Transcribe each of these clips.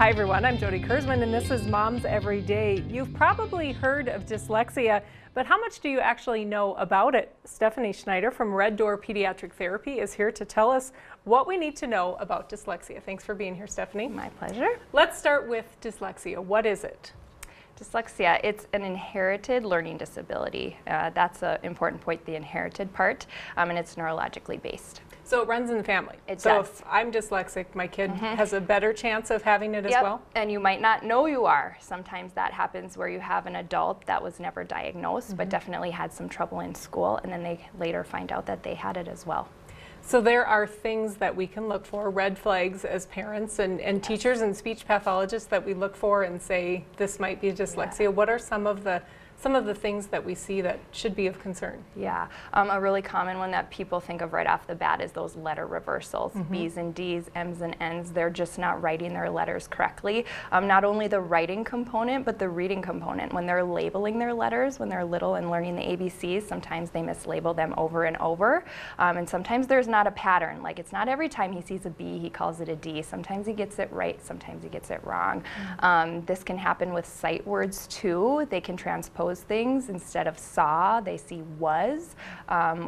Hi everyone, I'm Jody Kurzman and this is Moms Every Day. You've probably heard of dyslexia, but how much do you actually know about it? Stephanie Schneider from Red Door Pediatric Therapy is here to tell us what we need to know about dyslexia. Thanks for being here, Stephanie. My pleasure. Let's start with dyslexia. What is it? Dyslexia, it's an inherited learning disability. That's an important point, the inherited part, and it's neurologically based. So it runs in the family. It so does. If I'm dyslexic, my kid has a better chance of having it as well? And you might not know you are. Sometimes that happens where you have an adult that was never diagnosed, but definitely had some trouble in school, and then they later find out that they had it as well. So there are things that we can look for, red flags as parents and teachers and speech pathologists that we look for and say this might be dyslexia. What are some of the things that we see that should be of concern? Yeah, a really common one that people think of right off the bat is those letter reversals. B's and D's, M's and N's, they're just not writing their letters correctly. Not only the writing component, but the reading component. When they're labeling their letters, when they're little and learning the ABCs, sometimes they mislabel them over and over. And sometimes there's not a pattern. Like, it's not every time he sees a B, he calls it a D. Sometimes he gets it right, sometimes he gets it wrong. This can happen with sight words too. They can transpose things. Instead of saw, they see was,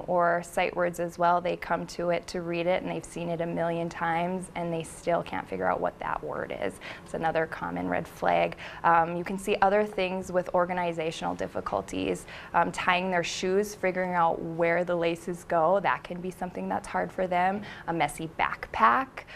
or sight words as well. They come to it to read it and they've seen it a million times and they still can't figure out what that word is. It's another common red flag. You can see other things with organizational difficulties, tying their shoes, figuring out where the laces go. That can be something that's hard for them. A messy backpack.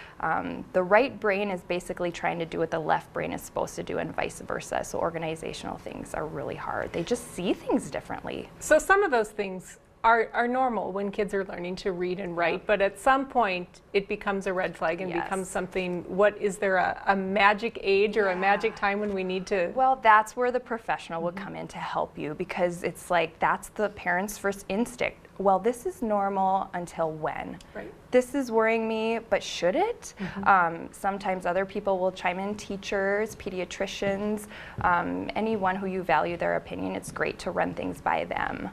The right brain is basically trying to do what the left brain is supposed to do and vice versa. So organizational things are really hard. They just see things differently. So some of those things are normal when kids are learning to read and write, but at some point it becomes a red flag and becomes something. What is there a magic age or a magic time when we need to? Well, that's where the professional would come in to help you, because it's like that's the parent's first instinct. Well, this is normal until when? Right. This is worrying me, but should it? Sometimes other people will chime in, teachers, pediatricians, anyone who you value their opinion. It's great to run things by them.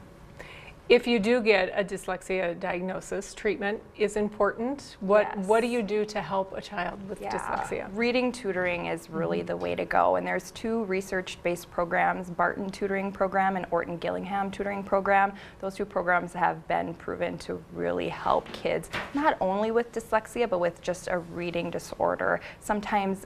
If you do get a dyslexia diagnosis, treatment is important. What do you do to help a child with dyslexia? Reading tutoring is really the way to go, and there's two research-based programs, Barton Tutoring Program and Orton-Gillingham Tutoring Program. Those two programs have been proven to really help kids, not only with dyslexia, but with just a reading disorder. Sometimes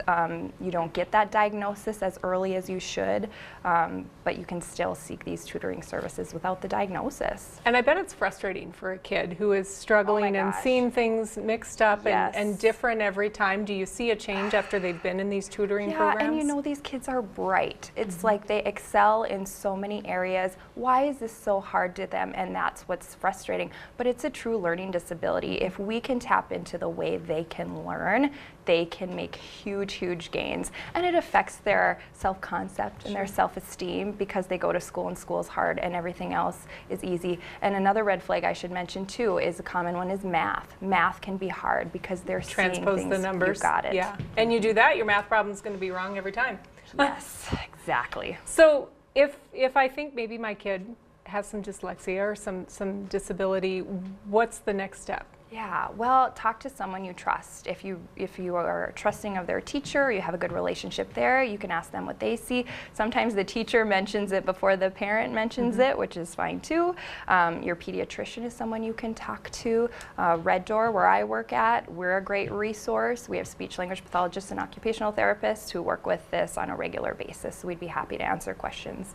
you don't get that diagnosis as early as you should, but you can still seek these tutoring services without the diagnosis. And I bet it's frustrating for a kid who is struggling and seeing things mixed up and different every time. Do you see a change after they've been in these tutoring programs? And you know, these kids are bright. It's like they excel in so many areas. Why is this so hard to them? And that's what's frustrating. But it's a true learning disability. If we can tap into the way they can learn, they can make huge, huge gains. And it affects their self-concept and their self-esteem because they go to school and school's hard and everything else is easy. And another red flag I should mention too is a common one is math. Math can be hard because they're transpose seeing the things. numbers. You got it. Yeah, and you do that, your math problem's going to be wrong every time. Yes, exactly. So if I think maybe my kid has some dyslexia or some disability, what's the next step? Yeah, well, talk to someone you trust. If you are trusting of their teacher, you have a good relationship there, you can ask them what they see. Sometimes the teacher mentions it before the parent mentions it, which is fine too. Your pediatrician is someone you can talk to. Red Door, where I work at, we're a great resource. We have speech language pathologists and occupational therapists who work with this on a regular basis. So we'd be happy to answer questions.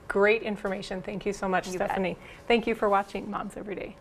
Great information. Thank you so much, Stephanie. Thank you for watching Moms Every Day.